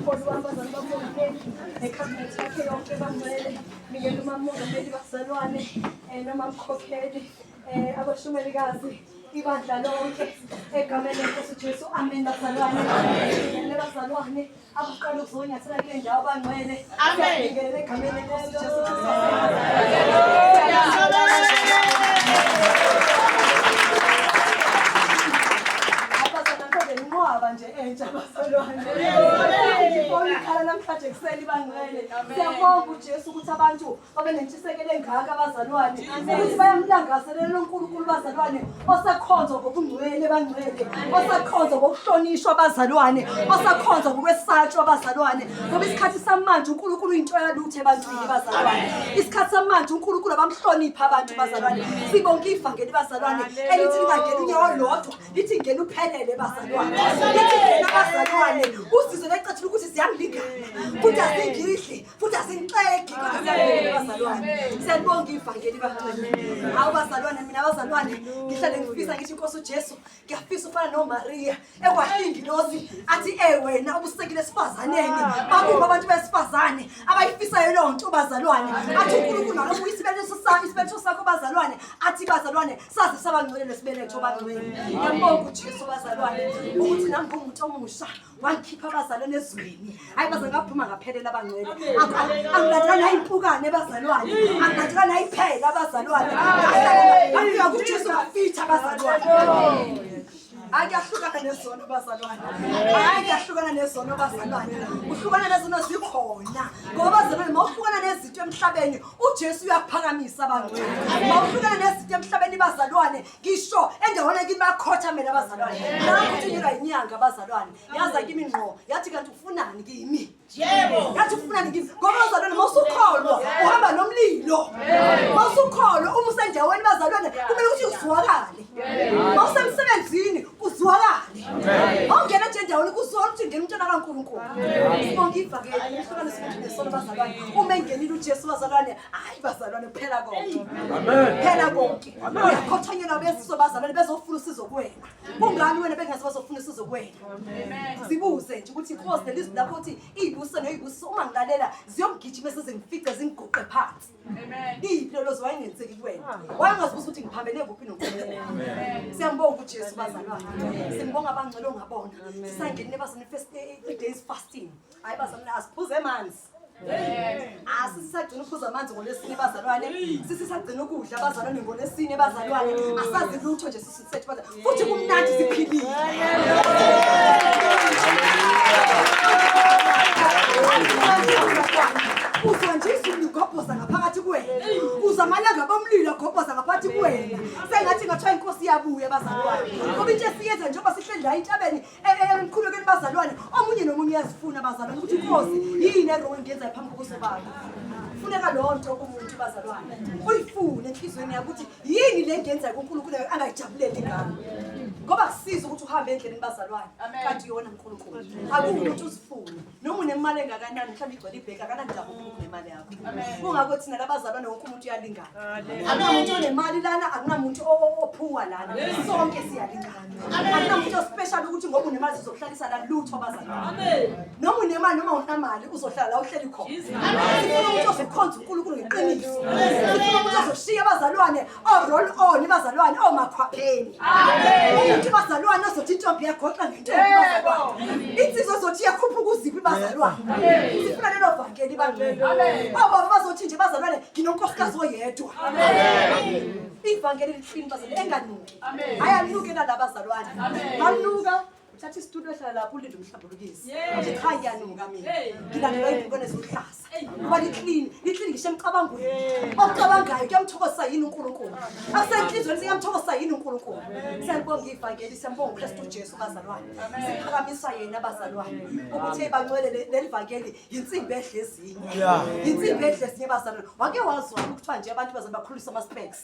umholi wabazali bamongeli ekhabinethi yakhe yonke bangcwele ngiyela umamongameli bazalwane noma mkhokheli abashumelikazi ibandla lonke egameni lenkosi Jesu amen bazalwane ngiyela bazalwane abaqala ukuzonyathela kule ndawo bangcwele amen ngiyela egameni lenkosi Jesu nje entsha bazalwane ngikhala namhlanje kuseli bangcwele siyabonga uJesu ukuthi abantu babe nentshisekelo engaka abazalwane ukuthi bayamlangazelela uNkulunkulu bazalwane osakhonza ngobungcwele bangcwele osakhonza ngokuhlonishwa abazalwane osakhonza ngokwesatshwa abazalwane ngoba isikhathi samanje uNkulunkulu into yaluthe ebantwini bazalwane isikhathi samanje uNkulunkulu abamhlonipha abantu bazalwane sibonke ivangeli bazalwane elithi lingangena unyawo lodwa lithi ngena uphelele bazalwane abazalwane usizwe lecethile ukuthi siyangilingana futhi asingidli futhi asingixegi bazalwane siyabonga ivangeli bangcwele hawu bazalwane mina bazalwane ngihlale ngifisa ngithi inkosi uJesu ngiyafisa ufana noMaria ekwahlingilozi athi wena ubusekile esifazaneni bakuphi abantu besifazane abayifisayo leyo nto bazalwane athi uNkulunkulu nalo isibeletho sakho bazalwane athi bazalwane sazi sabangcwele lesibeletho bangcwele ngiyabonga uJesu bazalwane ukuthi nami umuntu omusha wangikhipha abazalwane ezweni hayi baze ngaphuma ngaphelela abangcwele angilandelana impukane bazalwane angilandelana iphela abazalwane angifika kuJesu ngafitha abazalwane ayahlukana nezono bazalwane ayahlukana nezono bazalwane uhlukana nezono zikhona ngoba bazalwane mawuhlukana nezinto emhlabeni uJesu uyakuphakamisa abangcwele mawuhlukana nezinto emhlabeni bazalwane ngisho endaweni ekini bayakhothamela abazalwane nakuthi nyela inyanga abazalwane yaza kimi ngqo yathi kanti ufunani kimi yebo yathi ufunani kimi ngoba bazalwane mawusukholwa uhamba nomlilo mawusukholwa uma usendaweni bazalwane kumele ukuthi uzwakale mawusemsebenzini uzwakale awungena nje endaweni kuzona ukuthi ngene umntwana kaNkulunkulu sibonke ivangeli ihlukana sithi nesona bazalwane uma engenile uJesu bazalwane hayi bazalwane phela konke amen phela konke uyakhothanyela beziso bazalwane bezofuna usizo kuwena kungani wena bengazi bazofuna usizo kuwena amen sibuze nje ukuthi inkosi nelizwi lakho uthi iyibuso neyibuso uma ngilalela ziyongigijima sezingifice zingiguqe phansi amen impilo zowayengenzeki kuwena wayengazibuza ukuthi ngiphambene kuphi nokuphela amen siyambonga uJesu bazalwane simbonga abangcwele ongabona sisangenile bazalwane first 3 days fasting hayi bazalwane asiphuze amanzi asisagcina ukuphuza amanzi ngolesine bazalwane sisagcina ukudla bazalwane ngolesine bazalwane asazi lutho nje sisisethu bazalwane futhi kumnandi siphilile uzanjisa ngigobhoza ngaphakathi kuwena uzamalanga bomlilo gobhoza ngaphakathi kuwena sengathi ngathiwa inkosi yabuya bazalwane ngoba into esiyenza njengoba sihleli la intabeni emkhulekweni bazalwane omunye nomunye uyazifuna bazalwane ukuthi inkosi yini erong ngenza phambi kokuso baba funeka lonto umuntu bazalwane uyifune enhlizweni yakho ukuthi yini le ngenza kuNkulunkulu angayijabuleli ngalo ngoba kusiza ukuthi uhambe endleleni bazalwane kanti yona uNkulunkulu akumuntu uzifuna noma unemali engakanani mhlawumbe igcwele ibheka kanani njalo uNkulunkulu nemali yakho kungakho thina labazalwane wonke umuntu uyalingana akunamuntu onemali lana akunamuntu ophuwa lana sonke siyalingana akunamuntu ospecial ukuthi ngoba unemali uzohlalisa la lutho bazalwane noma unemali noma unamali uzohlala la uhleli khona umuntu ozokhonza uNkulunkulu ngeqiniso umuntu ozoshiya abazalwane roll on bazalwane omakhwapheni umuntu bazalwane ozothi intombi yagoqa ngentombi bazalwane insizwe ozothi yakhupha ukuziphi bazalwane sifuna lelo vangeli bangcwele baba bazothi nje bazalwane nginonkosikazi oyedwa ivangeli lihlini bazalwane enganuki ayanuke la bazalwane banuka uthatha isitulo ehlala lapho ulinde umhlambulukisi uthi cha yanuka mina ngilandela ibhukwane eziluhlaza ngoba liklini ngisho emcabangweni ocabangayo kuyamthokoza yini uNkulunkulu asenhlizweni siyamthokoza yini uNkulunkulu siyabonga ivangeli siyambonga uKristu Jesu bazalwane siphakamisa yena bazalwane ukuthi bangcwele leli vangeli insimbi edlezinye insimbi edlezinye bazalwane wake wazwa ukuthiwa nje abantu baze bakhulisa ama specs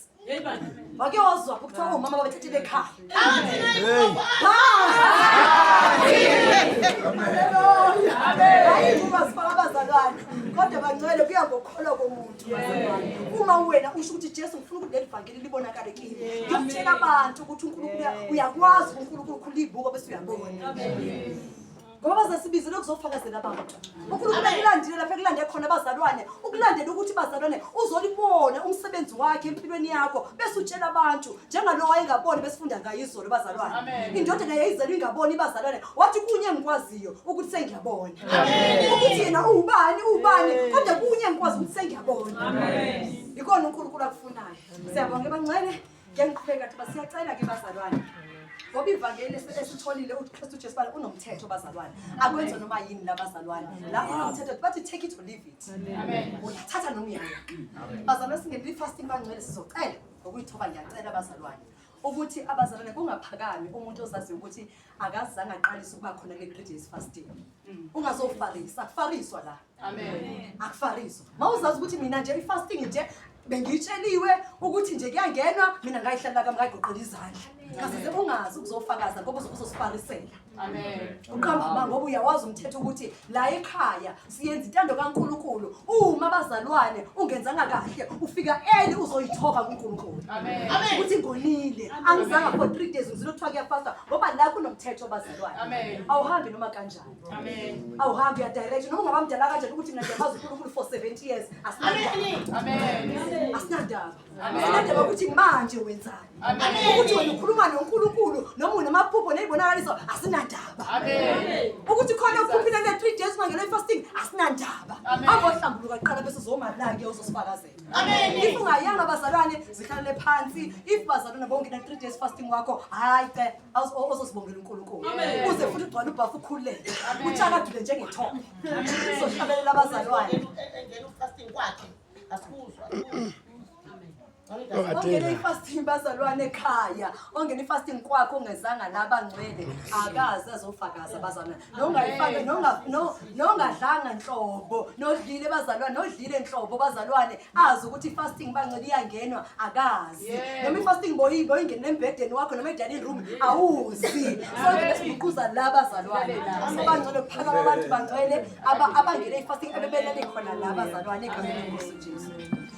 wake wazwa ukuthiwa omama babethethele ekhaya amen bazalwane kodwa bangcwele kuya ngokholwa komuntu uma wena usho ukuthi Jesu ngifuna ukuthi leli vangeli libonakale kimi ngiyakutshela abantu ukuthi uNkulunkulu uyakwazi uNkulunkulu ukulibuka bese uyabona ngoba bazasibizela ukuzofakazela abantu. uNkulunkulu akulandile lapha ekulande khona abazalwane, ukulandela ukuthi bazalwane uzolibona umsebenzi wakhe empilweni yakho bese utshela abantu njengalo wayengaboni besifunda ngayo izolo bazalwane. Indodana yayizela ingaboni bazalwane, wathi kunye engikwaziyo ukuthi sengiyabona. Ukuthi yena ubani kodwa kunye engikwazi ukuthi sengiyabona. Ikona uNkulunkulu akufunayo. Siyabonga bangcwele, ngiyaqipheka ukuthi basiyacela ke bazalwane. Ngoba ivangeli esitholile uKristu Jesu unomthetho bazalwane. Akwenze noma yini labazalwane. La unomthetho bathi take it or leave it. Amen. Uyathatha noma uyayeka. Bazalwane singene fasting bangcwele sizocela ngokuyithoba ngiyacela bazalwane ukuthi abazalwane kungaphakami umuntu ozazi ukuthi akazange aqalise ukuba khona le 3 days fasting. Ungazofarisa, akufariswa la. Amen. Akufariswa. Mawuzazi ukuthi mina nje ifasting nje bengitsheliwe ukuthi nje kuyangenwa mina ngayihlala kami ngayigoqela izandla. Ngase ungazi ukuzofakaza ngoba uzosifarisela. Amen. Uqamba ngoba uyawazi umthetho ukuthi la ekhaya siyenza intando kaNkulunkulu. Uma abazalwane ungenzanga kahle ufika early uzoyithoba kuNkulunkulu. Amen. Ukuthi ngonile angizanga for 3 days ngizilothiwa kuyafasta ngoba la kunomthetho abazalwane. Amen. Awuhambi noma kanjani. Amen. Awuhambi ya direction noma ungabamdala kanjani ukuthi mina ngiyabaza uNkulunkulu for 70 years. Amen. Amen. Asinandaba. Asinandaba ukuthi manje wenzani. Amen. Ukuthi wena ukhuluma noNkulunkulu noma unamaphupho nezibonakaliso asinandaba. Amen. Ukuthi khona ukuphinda le 3 days mangelo fasting asinandaba. Abohlambuluka qala bese uzomala ke uzosifakazela. Amen. If ungayanga abazalwane zihlalele phansi, if bazalwane bonke na 3 days fasting wakho hayi ke uzosibongela uNkulunkulu. Uze futhi ugcwala ubhafu ukhuleke. Utshaladule njengethombe. Sohlabelela abazalwane. Engena fasting kwakhe asibuzwa. Ongena ifasting bazalwane ekhaya, ongena ifasting kwakho ongezanga nabangcwele akaze azofakaza bazalwane. Nongayifaka nongadlanga nhlobo, nodlile bazalwane, nodlile enhlobo bazalwane, azi ukuthi ifasting bangcwele iyangenwa akazi. Noma ifasting boyingena embedeni wakho noma edining room awuzi. Sonke besibuquza la bazalwane. Abangcwele kuphakama abantu bangcwele abangena ifasting abebelele khona la bazalwane egameni leNkosi Jesu.